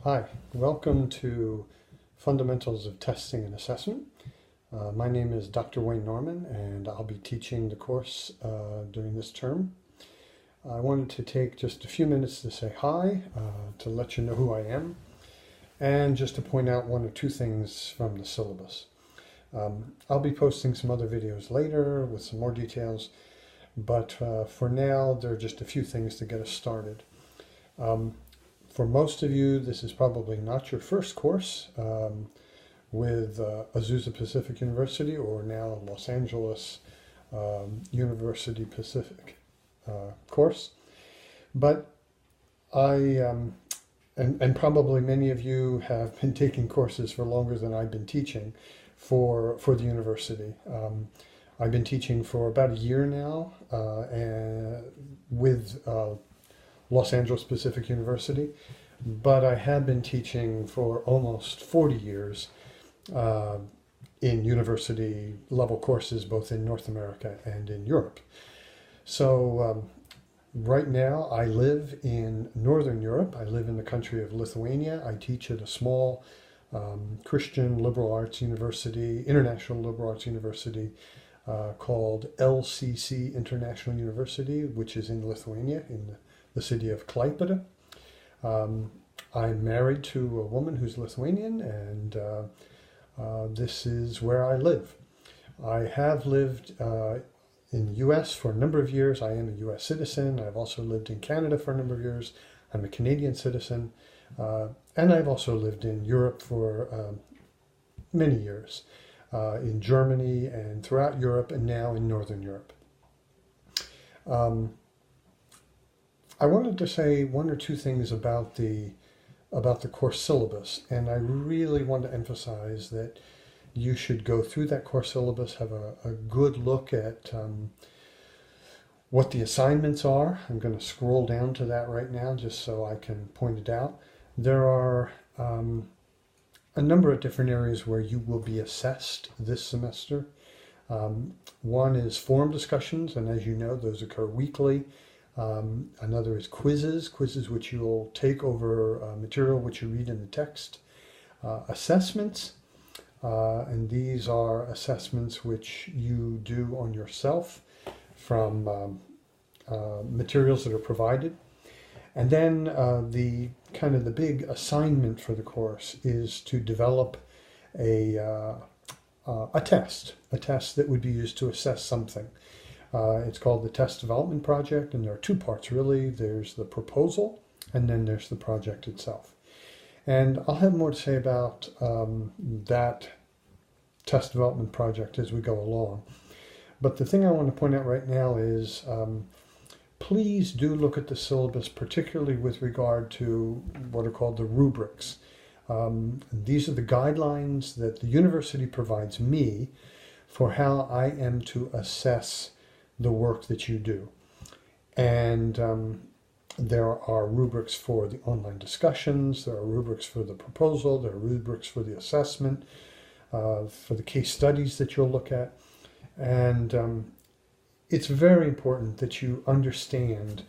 Hi, welcome to Fundamentals of Testing and Assessment. My name is Dr. Wayne Norman, and I'll be teaching the course during this term. I wanted to take just a few minutes to say hi, to let you know who I am, and just to point out one or two things from the syllabus. I'll be posting some other videos later with some more details, but for now, there are just a few things to get us started. For most of you, this is probably not your first course with Azusa Pacific University, or now Los Angeles University Pacific course. But and probably many of you have been taking courses for longer than I've been teaching for the university. I've been teaching for about a year now and with Los Angeles Pacific University, but I have been teaching for almost 40 years in university level courses, both in North America and in Europe. So right now I live in Northern Europe. I live in the country of Lithuania. I teach at a small Christian liberal arts university, international liberal arts university, called LCC International University, which is in Lithuania, in the city of Klaipėda. I'm married to a woman who's Lithuanian, and this is where I live. I have lived in the US for a number of years. I am a US citizen. I've also lived in Canada for a number of years. I'm a Canadian citizen. And I've also lived in Europe for many years, in Germany and throughout Europe, and now in Northern Europe. I wanted to say one or two things about the course syllabus, and I really want to emphasize that you should go through that course syllabus, have a good look at what the assignments are. I'm going to scroll down to that right now just so I can point it out. There are a number of different areas where you will be assessed this semester. One is forum discussions, and as you know, those occur weekly. Another is quizzes which you'll take over material which you read in the text. Assessments, and these are assessments which you do on yourself from materials that are provided. And then the big assignment for the course is to develop a test that would be used to assess something. It's called the Test Development Project, and there are two parts really. There's the proposal, and then there's the project itself. And I'll have more to say about that Test Development Project as we go along. But the thing I want to point out right now is please do look at the syllabus, particularly with regard to what are called the rubrics. These are the guidelines that the university provides me for how I am to assess the work that you do. And there are rubrics for the online discussions, there are rubrics for the proposal, there are rubrics for the assessment, for the case studies that you'll look at. And it's very important that you understand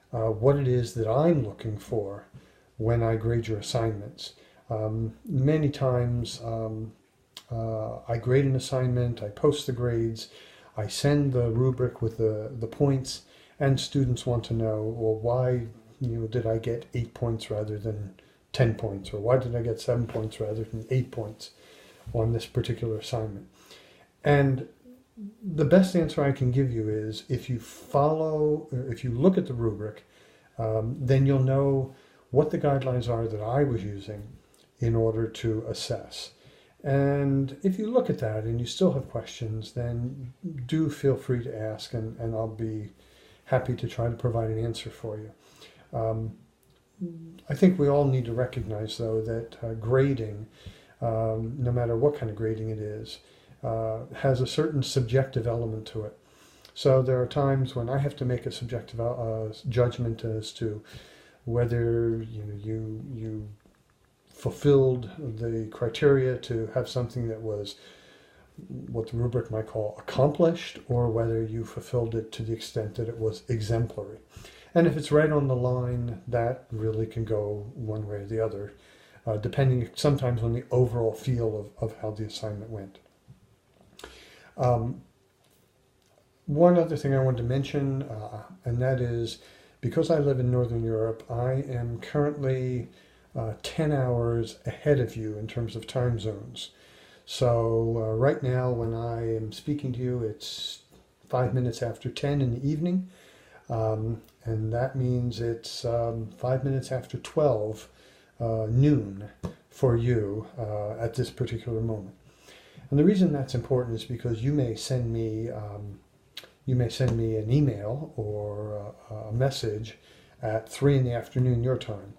what it is that I'm looking for when I grade your assignments. Many times I grade an assignment, I post the grades, I send the rubric with the points, and students want to know, well, why did I get 8 points rather than 10 points, or why did I get 7 points rather than 8 points on this particular assignment? And the best answer I can give you is if you look at the rubric, then you'll know what the guidelines are that I was using in order to assess. And if you look at that and you still have questions, then do feel free to ask, and I'll be happy to try to provide an answer for you. I think we all need to recognize, though, that grading, no matter what kind of grading it is, has a certain subjective element to it. So there are times when I have to make a subjective judgment as to whether you fulfilled the criteria to have something that was what the rubric might call accomplished, or whether you fulfilled it to the extent that it was exemplary. And if it's right on the line, that really can go one way or the other. depending sometimes on the overall feel of how the assignment went. One other thing I wanted to mention, and that is because I live in Northern Europe, I am currently 10 hours ahead of you in terms of time zones. So right now when I am speaking to you, it's 5 minutes after 10 in the evening. And that means it's 5 minutes after 12 noon for you at this particular moment. And the reason that's important is because you may send me an email or a message at 3 in the afternoon your time,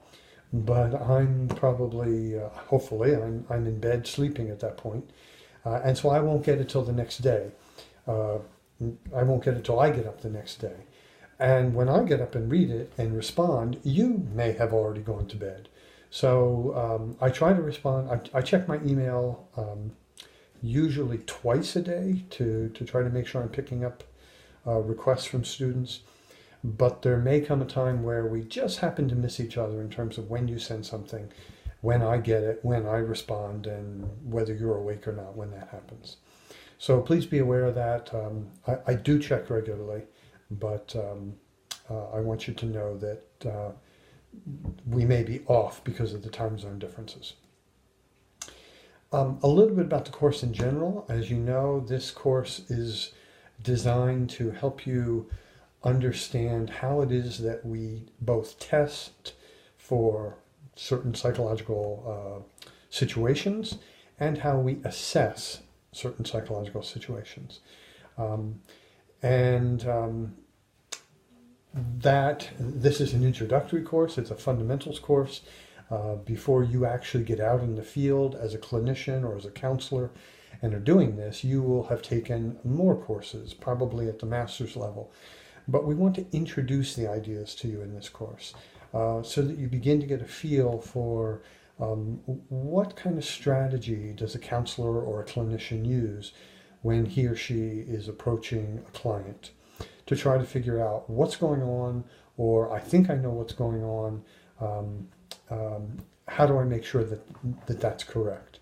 but I'm probably, hopefully, I'm in bed sleeping at that point, and so I won't get it till the next day. I won't get it till I get up the next day. And when I get up and read it and respond, you may have already gone to bed. So I try to respond. I check my email usually twice a day to try to make sure I'm picking up requests from students. But there may come a time where we just happen to miss each other in terms of when you send something, when I get it, when I respond, and whether you're awake or not when that happens. So please be aware of that. I do check regularly, but I want you to know that we may be off because of the time zone differences. A little bit about the course in general. As you know, this course is designed to help you understand how it is that we both test for certain psychological situations and how we assess certain psychological situations. That this is an introductory course, it's a fundamentals course. Before you actually get out in the field as a clinician or as a counselor and are doing this, you will have taken more courses, probably at the master's level. But we want to introduce the ideas to you in this course so that you begin to get a feel for what kind of strategy does a counselor or a clinician use when he or she is approaching a client to try to figure out what's going on, or I think I know what's going on. How do I make sure that that's correct?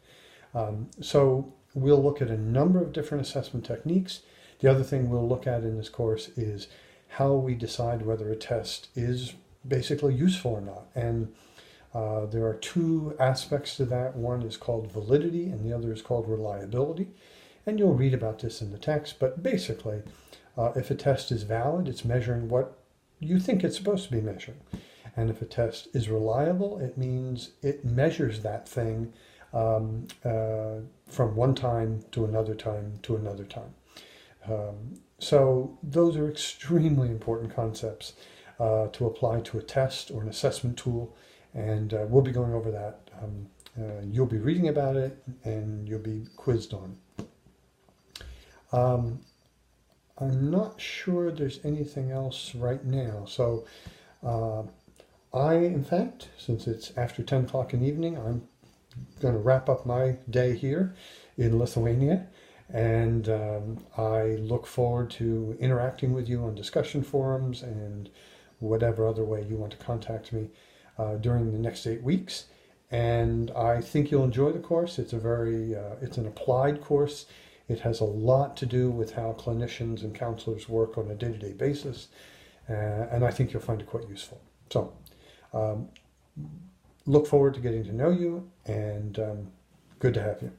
So we'll look at a number of different assessment techniques. The other thing we'll look at in this course is how we decide whether a test is basically useful or not. And there are two aspects to that. One is called validity and the other is called reliability. And you'll read about this in the text, but basically, if a test is valid, it's measuring what you think it's supposed to be measuring. And if a test is reliable, it means it measures that thing from one time to another time to another time. So those are extremely important concepts to apply to a test or an assessment tool, and we'll be going over that. You'll be reading about it and you'll be quizzed on it. I'm not sure there's anything else right now. So in fact, since it's after 10 o'clock in the evening, I'm going to wrap up my day here in Lithuania. And I look forward to interacting with you on discussion forums and whatever other way you want to contact me during the next 8 weeks. And I think you'll enjoy the course. It's it's an applied course. It has a lot to do with how clinicians and counselors work on a day-to-day basis. And I think you'll find it quite useful. So look forward to getting to know you, and good to have you.